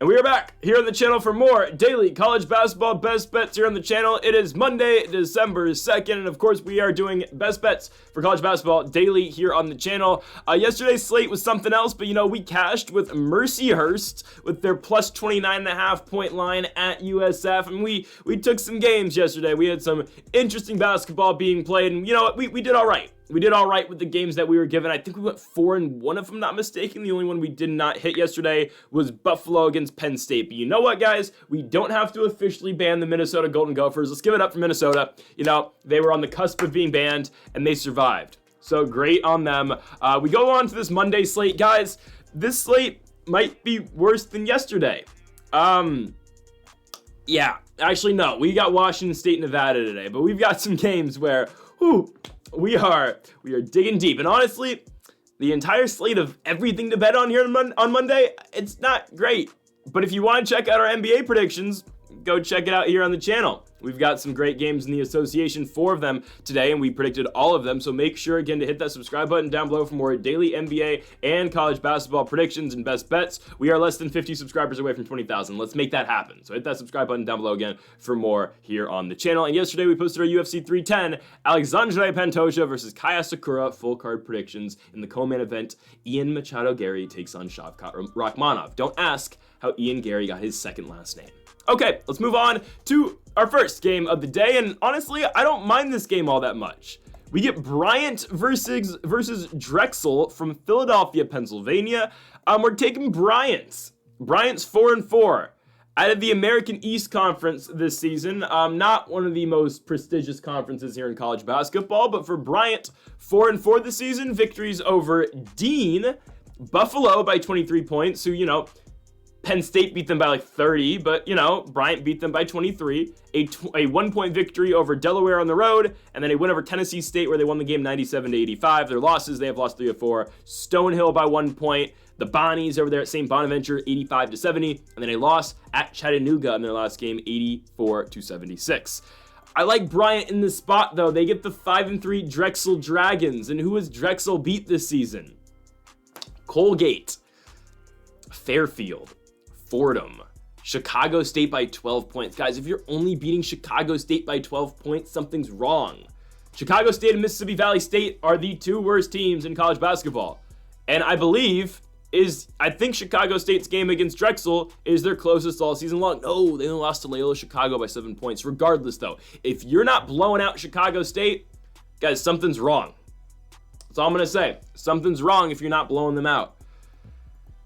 And we are back here on the channel for more daily college basketball best bets here on the channel. It is Monday, December 2nd, and of course we are doing best bets for college basketball daily here on the channel. Yesterday's slate was something else, but we cashed with Mercyhurst with their plus 29.5 point line at USF, and we took some games yesterday. We had some interesting basketball being played, and you know what, we did all right. We did all right with the games that we were given. I think we went 4-1 if I'm not mistaken. The only one we did not hit yesterday was Buffalo against Penn State. But you know what, guys? We don't have to officially ban the Minnesota Golden Gophers. Let's give it up for Minnesota. They were on the cusp of being banned, and they survived. So great on them. We go on to this Monday slate. Guys, this slate might be worse than yesterday. Yeah, actually, no. We got Washington State, Nevada today. But we've got some games where, we are digging deep. And honestly, the entire slate of everything to bet on here on Monday, it's not great. But if you want to check out our NBA predictions, go check it out here on the channel. We've got some great games in the association, 4 of them today, and we predicted all of them. So make sure, again, to hit that subscribe button down below for more daily NBA and college basketball predictions and best bets. We are less than 50 subscribers away from 20,000. Let's make that happen. So hit that subscribe button down below again for more here on the channel. And yesterday we posted our UFC 310, Alexandre Pantoja versus Kaya Sakura full card predictions. In the co-main event, Ian Machado Gary takes on Shavkat Rakhmonov. Don't ask how Ian Gary got his second last name. Okay, let's move on to our first game of the day, and honestly, I don't mind this game all that much. We get Bryant versus Drexel from Philadelphia, Pennsylvania. We're taking Bryant. Bryant's 4-4. Out of the American East Conference this season, not one of the most prestigious conferences here in college basketball, but for Bryant, 4-4 this season, victories over Dean, Buffalo by 23 points, who, Penn State beat them by 30, but, Bryant beat them by 23. A 1-point victory over Delaware on the road, and then a win over Tennessee State where they won the game 97-85. Their losses, they have lost 3 of 4. Stonehill by 1 point. The Bonnies over there at St. Bonaventure, 85-70. And then a loss at Chattanooga in their last game, 84-76. I like Bryant in this spot, though. They get the 5-3 Drexel Dragons. And who has Drexel beat this season? Colgate, Fairfield, Fordham, Chicago State by 12 points. Guys, if you're only beating Chicago State by 12 points, something's wrong. Chicago State and Mississippi Valley State are the 2 worst teams in college basketball. And I think Chicago State's game against Drexel is their closest all season long. No, they only lost to Loyola Chicago by 7 points. Regardless, though, if you're not blowing out Chicago State, guys, something's wrong. That's all I'm going to say. Something's wrong if you're not blowing them out.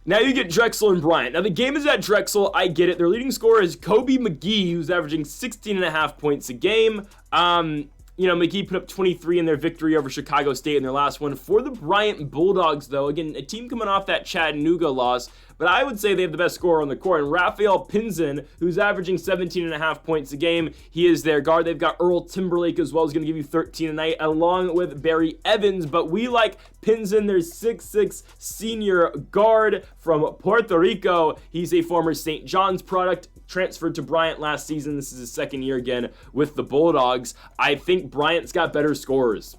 Now you get Drexel and Bryant. Now the game is at Drexel, I get it. Their leading scorer is Kobe McGee, who's averaging 16.5 points a game. McGee put up 23 in their victory over Chicago State in their last one. For the Bryant Bulldogs, though, again, a team coming off that Chattanooga loss, but I would say they have the best scorer on the court, and Raphael Pinzon, who's averaging 17.5 points a game. He is their guard. They've got Earl Timberlake as well, who's going to give you 13 a night, along with Barry Evans, but we like Pinzon, their 6'6 senior guard from Puerto Rico. He's a former St. John's product, transferred to Bryant last season. This is his second year again with the Bulldogs. I think Bryant's got better scores.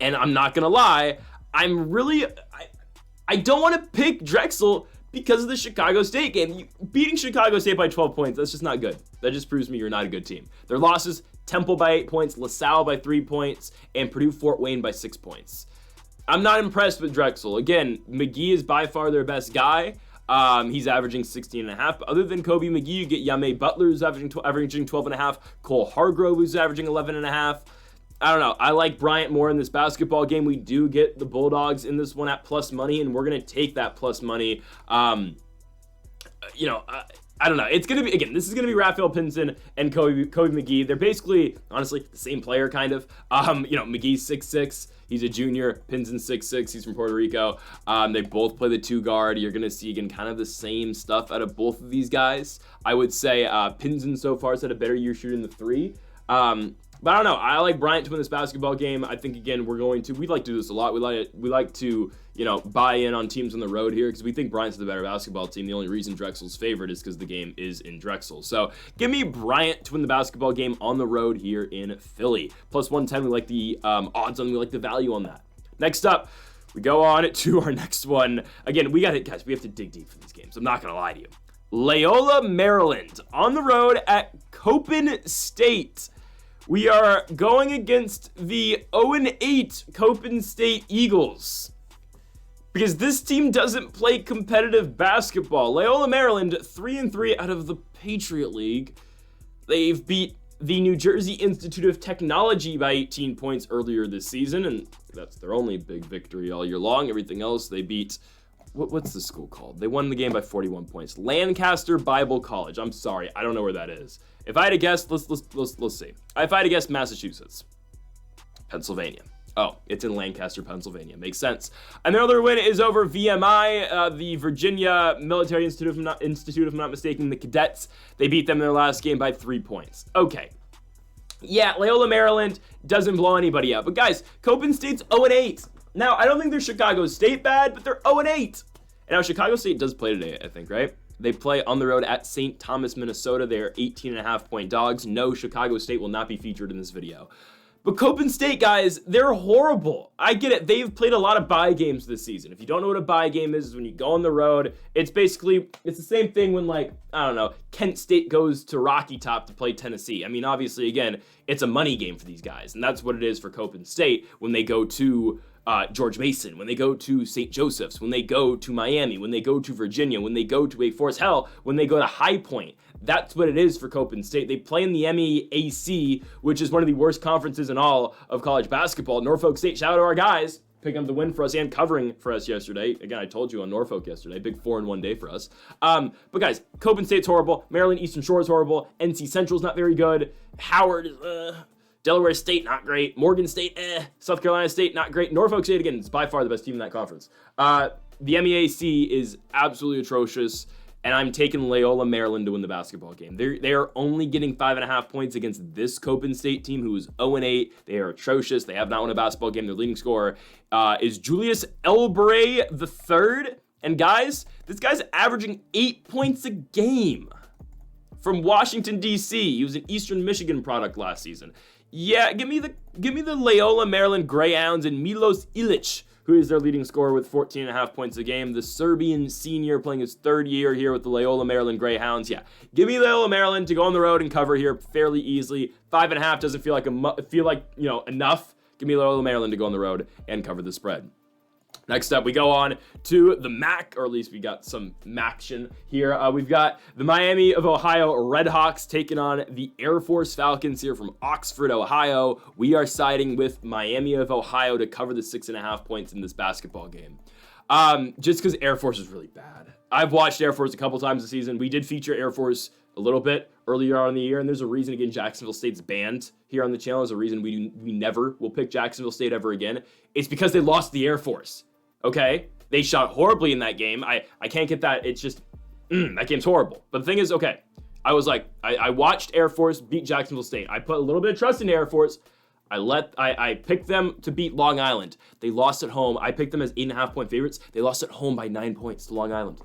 And I'm not going to lie, I don't want to pick Drexel because of the Chicago State game. Beating Chicago State by 12 points, that's just not good. That just proves to me you're not a good team. Their losses, Temple by 8 points, LaSalle by 3 points, and Purdue-Fort Wayne by 6 points. I'm not impressed with Drexel. Again, McGee is by far their best guy. He's averaging 16.5. But other than Kobe McGee, you get Yame Butler, who's averaging 12.5. Cole Hargrove, who's averaging 11.5. I don't know. I like Bryant more in this basketball game. We do get the Bulldogs in this one at plus money, and we're going to take that plus money. I don't know. It's going to be, again, this is going to be Raphael Pinzon and Kobe McGee. They're basically, honestly, the same player, kind of. McGee's 6'6". He's a junior. Pinzon's 6'6". He's from Puerto Rico. They both play the 2 guard. You're going to see, again, kind of the same stuff out of both of these guys. I would say Pinzon so far has had a better year shooting the 3. But I don't know. I like Bryant to win this basketball game. I think, again, we like to do this a lot. We like to, buy in on teams on the road here because we think Bryant's the better basketball team. The only reason Drexel's favored is because the game is in Drexel. So give me Bryant to win the basketball game on the road here in Philly. Plus 110, we like the odds on, we like the value on that. Next up, we go on to our next one. Again, we have to dig deep for these games. I'm not going to lie to you. Loyola, Maryland, on the road at Coppin State. We are going against the 0-8 Coppin State Eagles. Because this team doesn't play competitive basketball. Loyola, Maryland, 3-3 out of the Patriot League. They've beat the New Jersey Institute of Technology by 18 points earlier this season, and that's their only big victory all year long. Everything else, they beat, what's the school called? They won the game by 41 points. Lancaster Bible College. I'm sorry, I don't know where that is. If I had to guess, let's see. If I had to guess, Massachusetts, Pennsylvania. Oh, it's in Lancaster, Pennsylvania. Makes sense. And their other win is over VMI, the Virginia Military Institute, if I'm not mistaken, the Cadets. They beat them in their last game by 3 points. Okay. Yeah, Loyola, Maryland doesn't blow anybody out. But guys, Coppin State's 0-8. Now, I don't think they're Chicago State bad, but they're 0-8. And now, Chicago State does play today, I think, right? They play on the road at St. Thomas, Minnesota. They are 18.5-point dogs. No, Chicago State will not be featured in this video. But Coppin State, guys, they're horrible. I get it. They've played a lot of bye games this season. If you don't know what a bye game is when you go on the road, it's the same thing when, like, I don't know, Kent State goes to Rocky Top to play Tennessee. I mean, obviously, again, it's a money game for these guys. And that's what it is for Coppin State when they go to George Mason, when they go to St. Joseph's, when they go to Miami, when they go to Virginia, when they go to Wake Forest, hell, when they go to High Point. That's what it is for Coppin State. They play in the MEAC, which is one of the worst conferences in all of college basketball. Norfolk State, shout out to our guys, picking up the win for us and covering for us yesterday. Again, I told you on Norfolk yesterday, big 4-in-1 day for us. But guys, Coppin State's horrible. Maryland Eastern Shore is horrible. NC Central's not very good. Howard is, Delaware State, not great. Morgan State, South Carolina State, not great. Norfolk State, again, is by far the best team in that conference. The MEAC is absolutely atrocious. And I'm taking Loyola, Maryland to win the basketball game. They are only getting 5.5 points against this Coppin State team who is 0-8. They are atrocious. They have not won a basketball game. Their leading scorer is Julius Elbray III. And guys, this guy's averaging 8 points a game from Washington, D.C. He was an Eastern Michigan product last season. Yeah, give me the Loyola, Maryland Greyhounds and Milos Ilic, who is their leading scorer with 14.5 points a game. The Serbian senior playing his third year here with the Loyola Maryland Greyhounds. Yeah, give me Loyola Maryland to go on the road and cover here fairly easily. 5.5 doesn't feel like enough. Give me Loyola Maryland to go on the road and cover the spread. Next up, we go on to the MAC, or at least we got some MACtion here. We've got the Miami of Ohio Redhawks taking on the Air Force Falcons here from Oxford, Ohio. We are siding with Miami of Ohio to cover the 6.5 points in this basketball game. Just because Air Force is really bad. I've watched Air Force a couple times this season. We did feature Air Force a little bit earlier on in the year, and there's a reason, again, Jacksonville State's banned here on the channel. There's a reason we never will pick Jacksonville State ever again. It's because they lost the Air Force. Okay, they shot horribly in that game. I can't get that. It's just, that game's horrible. But the thing is, okay, I watched Air Force beat Jacksonville State. I put a little bit of trust in Air Force. I picked them to beat Long Island. They lost at home. I picked them as 8.5-point favorites. They lost at home by 9 points to Long Island.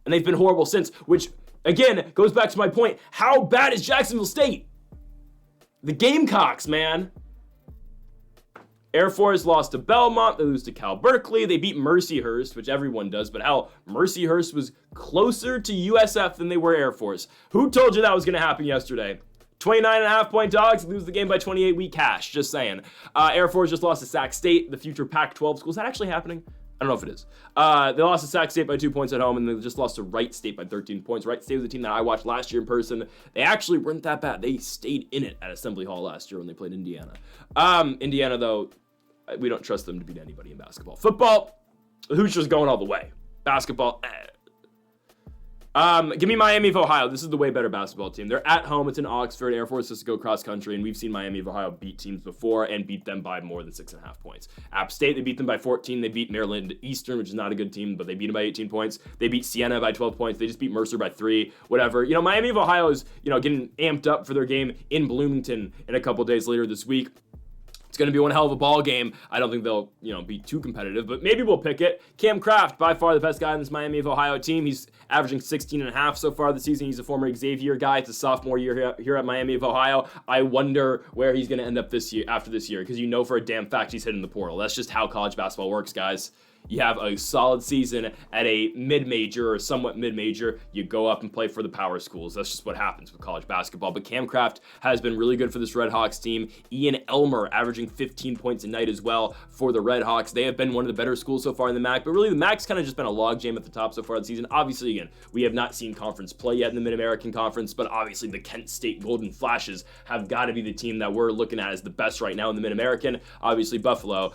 And they've been horrible since, which, again, goes back to my point. How bad is Jacksonville State? The Gamecocks, man. Air Force lost to Belmont. They lose to Cal Berkeley. They beat Mercyhurst, which everyone does. But hell, Mercyhurst was closer to USF than they were Air Force. Who told you that was going to happen yesterday? 29.5-point dogs lose the game by 28. We cash. Just saying. Air Force just lost to Sac State, the future Pac-12 school. Is that actually happening? I don't know if it is. They lost to Sac State by 2 points at home, and they just lost to Wright State by 13 points. Wright State was a team that I watched last year in person. They actually weren't that bad. They stayed in it at Assembly Hall last year when they played Indiana. Indiana, though, we don't trust them to beat anybody in basketball. Football, the Hoosiers going all the way. Basketball, Give me Miami of Ohio. This is the way better basketball team. They're at home. It's in Oxford. Air Force has to go cross country, and we've seen Miami of Ohio beat teams before and beat them by more than 6.5 points. App State, they beat them by 14. They beat Maryland Eastern, which is not a good team, but they beat them by 18 points. They beat Siena by 12 points. They just beat Mercer by 3, whatever. Miami of Ohio is, getting amped up for their game in Bloomington in a couple days later this week. It's going to be one hell of a ball game. I don't think they'll, be too competitive, but maybe we'll pick it. Cam Kraft, by far the best guy on this Miami of Ohio team. He's averaging 16.5 so far this season. He's a former Xavier guy. It's a sophomore year here at Miami of Ohio. I wonder where he's going to end up this year, after this year, because for a damn fact he's hitting the portal. That's just how college basketball works, guys. You have a solid season at a mid-major or somewhat mid-major, you go up and play for the power schools. That's just what happens with college basketball. But Cam Kraft has been really good for this Red Hawks team. Ian Elmer averaging 15 points a night as well for the Red Hawks. They have been one of the better schools so far in the MAC, but really the MAC's kind of just been a logjam at the top so far this season. Obviously, again, we have not seen conference play yet in the Mid-American Conference, but obviously the Kent State Golden Flashes have got to be the team that we're looking at as the best right now in the Mid-American. Obviously, Buffalo,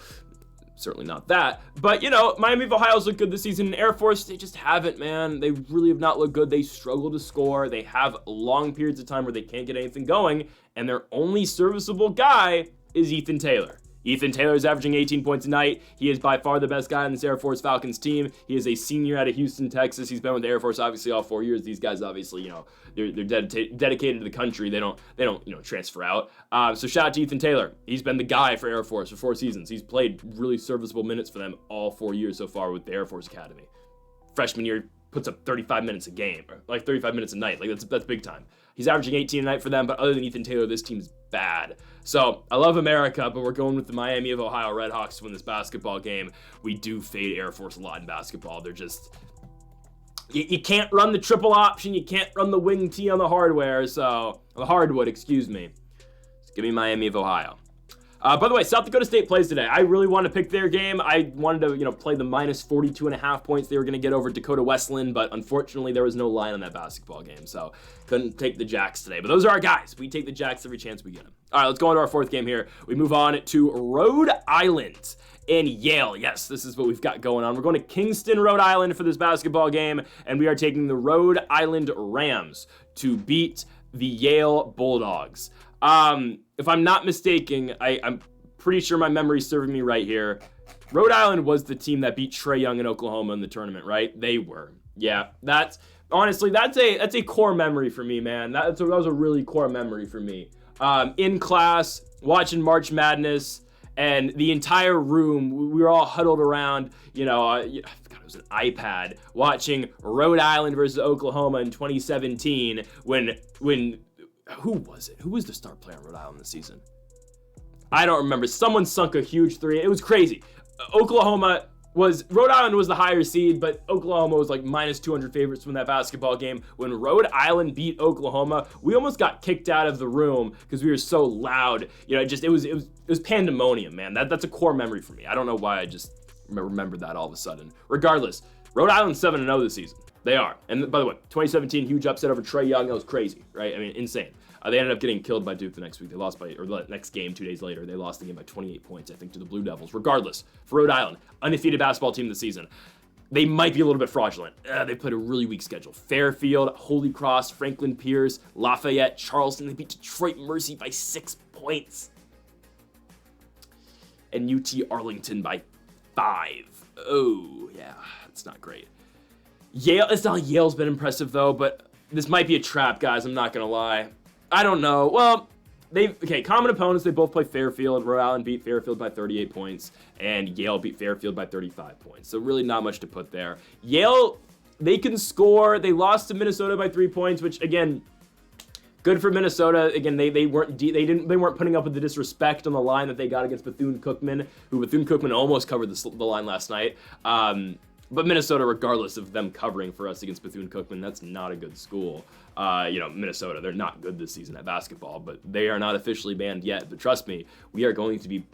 certainly not that. But, you know, Miami of Ohio's looked good this season. In Air Force, they just haven't, man. They really have not looked good. They struggle to score. They have long periods of time where they can't get anything going, and their only serviceable guy is Ethan Taylor. Ethan Taylor is averaging 18 points a night. He is by far the best guy on this Air Force Falcons team. He is a senior out of Houston, Texas. He's been with the Air Force obviously all 4 years. These guys obviously, you know, they're dedicated to the country. They don't you know, transfer out. So shout out to Ethan Taylor. He's been the guy for Air Force for 4 seasons. He's played really serviceable minutes for them all 4 years so far with the Air Force Academy. Freshman year puts up 35 minutes a game, or like 35 minutes a night. Like that's big time. He's averaging 18 a night for them, but other than Ethan Taylor, this team's bad. So I love America, but we're going with the Miami of Ohio Red Hawks to win this basketball game. We do fade Air Force a lot in basketball. They're just, you can't run the triple option. You can't run the wing T on the hardwood, excuse me. Just give me Miami of Ohio. By the way, South Dakota State plays today. I really want to pick their game. I wanted to, you know, play the minus 42.5 points they were going to get over Dakota Wesleyan, but unfortunately there was no line on that basketball game, so couldn't take the Jacks today. But those are our guys. We take the Jacks every chance we get them. All right, let's go on to our 4th game here. We move on to Rhode Island and Yale. Yes, this is what we've got going on. We're going to Kingston, Rhode Island for this basketball game, and we are taking the Rhode Island Rams to beat the Yale Bulldogs. If I'm not mistaken, I'm pretty sure my memory's serving me right here. Rhode Island was the team that beat Trae Young in Oklahoma in the tournament, right? They were. Yeah, that's a core memory for me, man. That was a really core memory for me. In class, watching March Madness, and the entire room, we were all huddled around, you know, I forgot it was an iPad, watching Rhode Island versus Oklahoma in 2017 when who was it? Who was the star player on Rhode Island this season? I don't remember. Someone sunk a huge three. It was crazy. Rhode Island was the higher seed, but Oklahoma was like minus 200 favorites from that basketball game. When Rhode Island beat Oklahoma, we almost got kicked out of the room because we were so loud. You know, it was pandemonium, man. That's a core memory for me. I don't know why I just remembered that all of a sudden. Regardless, Rhode Island's 7-0 this season. They are. And by the way, 2017, huge upset over Trae Young. That was crazy, right? I mean, insane. They ended up getting killed by Duke the next week. They lost the next game 2 days later. They lost the game by 28 points, I think, to the Blue Devils. Regardless, for Rhode Island, undefeated basketball team this season. They might be a little bit fraudulent. They played a really weak schedule. Fairfield, Holy Cross, Franklin Pierce, Lafayette, Charleston. They beat Detroit Mercy by 6 points. And UT Arlington by 5. Oh, yeah, it's not great. Yale, it's not like Yale's been impressive, though, but this might be a trap, guys. I'm not going to lie. I don't know. Well, common opponents. They both play Fairfield. Rhode Island beat Fairfield by 38 points, and Yale beat Fairfield by 35 points. So really not much to put there. Yale, they can score. They lost to Minnesota by 3 points, which again, good for Minnesota. Again, they weren't putting up with the disrespect on the line that they got against Bethune-Cookman, who Bethune-Cookman almost covered the line last night. But Minnesota, regardless of them covering for us against Bethune-Cookman, that's not a good school. Minnesota, they're not good this season at basketball, but they are not officially banned yet. But trust me, we are going to be,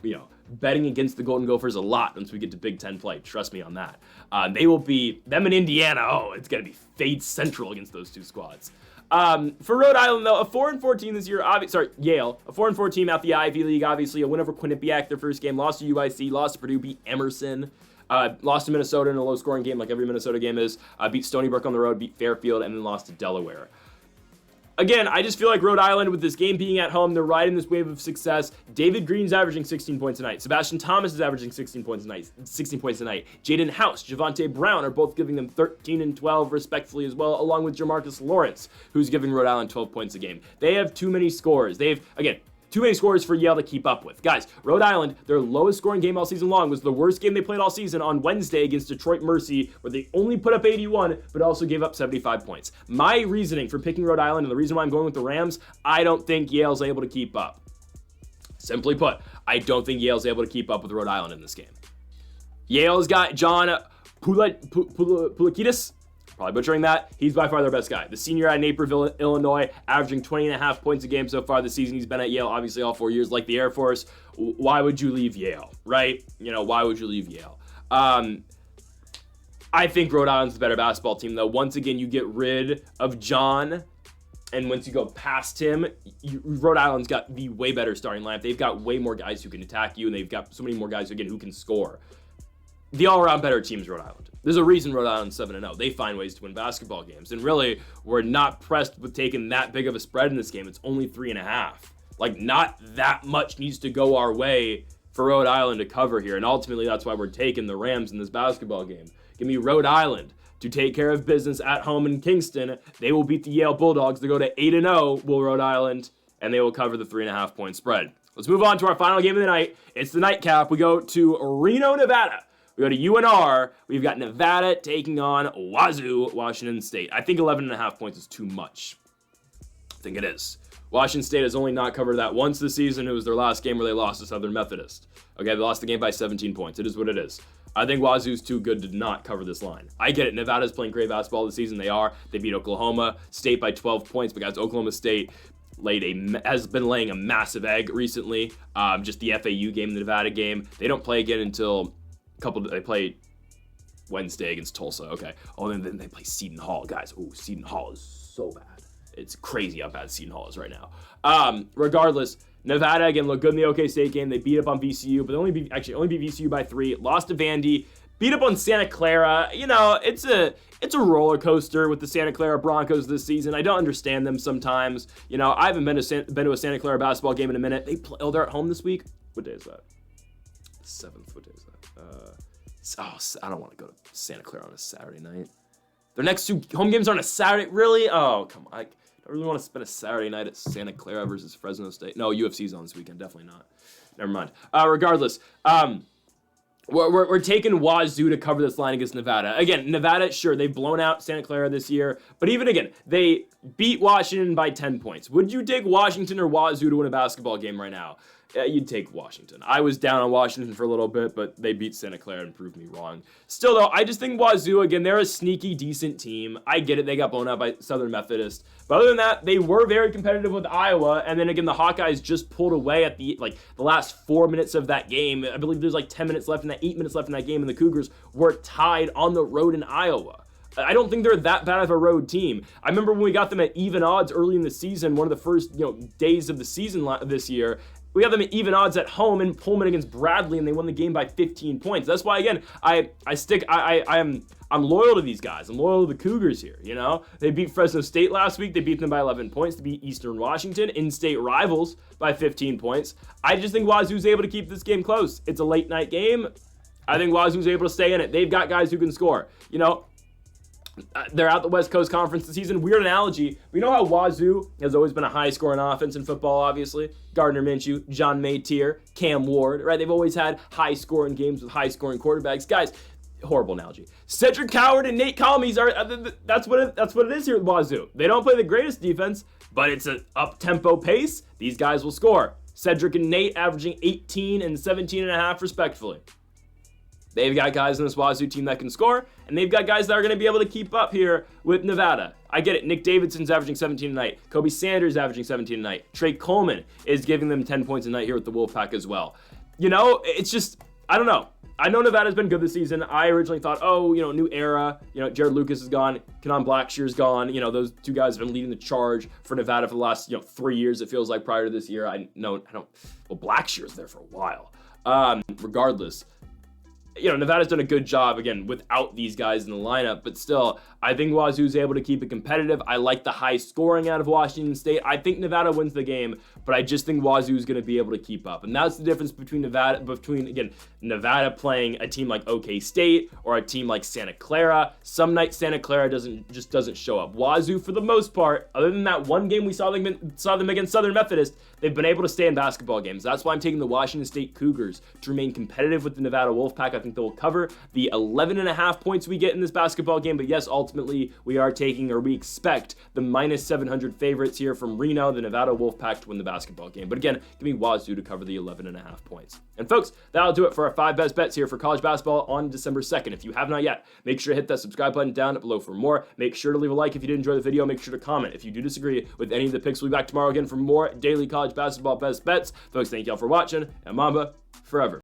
betting against the Golden Gophers a lot once we get to Big Ten play. Trust me on that. They will be, them in Indiana, it's going to be fade central against those two squads. For Rhode Island, though, a 4-4 team this year, Yale, a 4-4 team out the Ivy League, obviously, a win over Quinnipiac, their first game, lost to UIC, lost to Purdue, beat Emerson. Lost to Minnesota in a low-scoring game like every Minnesota game is. Beat Stony Brook on the road, beat Fairfield, and then lost to Delaware. Again, I just feel like Rhode Island, with this game being at home, they're riding this wave of success. David Green's averaging 16 points a night. Sebastian Thomas is averaging 16 points a night. Jaden House, Javante Brown are both giving them 13 and 12 respectively as well, along with Jamarcus Lawrence, who's giving Rhode Island 12 points a game. They have too many scores. Too many scores for Yale to keep up with. Guys, Rhode Island, their lowest scoring game all season long was the worst game they played all season on Wednesday against Detroit Mercy, where they only put up 81, but also gave up 75 points. My reasoning for picking Rhode Island, and the reason why I'm going with the Rams, I don't think Yale's able to keep up. Simply put, I don't think Yale's able to keep up with Rhode Island in this game. Yale's got John Pulakidis. Probably butchering that. He's by far their best guy. The senior at Naperville, Illinois, averaging 20.5 points a game so far this season. He's been at Yale, obviously, all 4 years, like the Air Force. Why would you leave Yale, right? Why would you leave Yale? I think Rhode Island's the better basketball team, though. Once again, you get rid of John, and once you go past him, Rhode Island's got the way better starting lineup. They've got way more guys who can attack you, and they've got so many more guys, again, who can score. The all-around better team is Rhode Island. There's a reason Rhode Island's 7-0. They find ways to win basketball games. And really, we're not pressed with taking that big of a spread in this game. It's only 3.5. Like, not that much needs to go our way for Rhode Island to cover here. And ultimately, that's why we're taking the Rams in this basketball game. Give me Rhode Island to take care of business at home in Kingston. They will beat the Yale Bulldogs. They go to 8-0, will Rhode Island, and they will cover the 3.5-point spread. Let's move on to our final game of the night. It's the nightcap. We go to Reno, Nevada. We go to UNR. We've got Nevada taking on Wazoo, Washington State. I think 11.5 points is too much. I think it is. Washington State has only not covered that once this season. It was their last game where they lost to Southern Methodist. Okay, they lost the game by 17 points. It is what it is. I think Wazoo's too good to not cover this line. I get it. Nevada's playing great basketball this season. They are. They beat Oklahoma State by 12 points. But guys, Oklahoma State has been laying a massive egg recently. Just the FAU game, the Nevada game. They don't play again until they play Wednesday against Tulsa. Okay. Oh, and then they play Seton Hall. Guys, Seton Hall is so bad. It's crazy how bad Seton Hall is right now. Regardless, Nevada, again, looked good in the OK State game. They beat up on VCU, but they only beat VCU by 3. Lost to Vandy. Beat up on Santa Clara. It's a roller coaster with the Santa Clara Broncos this season. I don't understand them sometimes. I haven't been to a Santa Clara basketball game in a minute. They're at home this week. What day is that? 7th. What day is that? I don't want to go to Santa Clara on a Saturday night. Their next 2 home games are on a Saturday. Really? Oh, come on. I don't really want to spend a Saturday night at Santa Clara versus Fresno State. No, UFC's on this weekend. Definitely not. Never mind. Regardless, we're taking Wazoo to cover this line against Nevada. Again, Nevada, sure, they've blown out Santa Clara this year. But even again, they beat Washington by 10 points. Would you take Washington or Wazoo to win a basketball game right now? You'd take Washington. I was down on Washington for a little bit, but they beat Santa Clara and proved me wrong. Still, though, I just think Wazoo, again, they're a sneaky, decent team. I get it. They got blown out by Southern Methodist. But other than that, they were very competitive with Iowa. And then, again, the Hawkeyes just pulled away at the last 4 minutes of that game. I believe there's 10 minutes left in that, 8 minutes left in that game, and the Cougars were tied on the road in Iowa. I don't think they're that bad of a road team. I remember when we got them at even odds early in the season, one of the first days of the season this year. We got them at even odds at home in Pullman against Bradley, and they won the game by 15 points. That's why, again, I'm loyal to these guys. I'm loyal to the Cougars here, They beat Fresno State last week. They beat them by 11 points. They beat Eastern Washington, in-state rivals, by 15 points. I just think Wazoo's able to keep this game close. It's a late-night game. I think Wazoo's able to stay in it. They've got guys who can score. They're out the West Coast Conference this season. Weird analogy. We know how Wazoo has always been a high-scoring offense in football, obviously. Gardner Minshew, John Maytier, Cam Ward, right? They've always had high-scoring games with high-scoring quarterbacks. Guys, horrible analogy. Cedric Coward and Nate Calmes that's what it is here at Wazoo. They don't play the greatest defense, but it's an up-tempo pace. These guys will score. Cedric and Nate averaging 18 and 17.5 respectively. They've got guys in this Wazoo team that can score, and they've got guys that are going to be able to keep up here with Nevada. I get it. Nick Davidson's averaging 17 a night. Kobe Sanders averaging 17 a night. Trey Coleman is giving them 10 points a night here with the Wolfpack as well. It's just, I don't know. I know Nevada's been good this season. I originally thought, new era. Jared Lucas is gone. Kenan Blackshear's gone. Those 2 guys have been leading the charge for Nevada for the last, 3 years, it feels like, prior to this year. Blackshear's there for a while. Regardless, Nevada's done a good job, again, without these guys in the lineup, but still, I think Wazoo's able to keep it competitive. I like the high scoring out of Washington State. I think Nevada wins the game, but I just think Wazoo's going to be able to keep up. And that's the difference between Nevada playing a team like OK State or a team like Santa Clara. Some nights Santa Clara doesn't show up. Wazoo, for the most part, other than that one game we saw them against Southern Methodist, they've been able to stay in basketball games. That's why I'm taking the Washington State Cougars to remain competitive with the Nevada Wolfpack. I think they will cover the 11.5 points we get in this basketball game, but yes, ultimately, ultimately we are taking, or we expect, the minus 700 favorites here from Reno, the Nevada Wolfpack, to win the basketball game. But again, give me Wazoo to cover the 11.5 points. And folks, that'll do it for our 5 best bets here for college basketball on December 2nd. If you have not yet, make sure to hit that subscribe button down below for more. Make sure to leave a like if you did enjoy the video. Make sure to comment if you do disagree with any of the picks. We'll be back tomorrow again for more daily college basketball best bets. Folks, thank y'all for watching, and Mamba forever.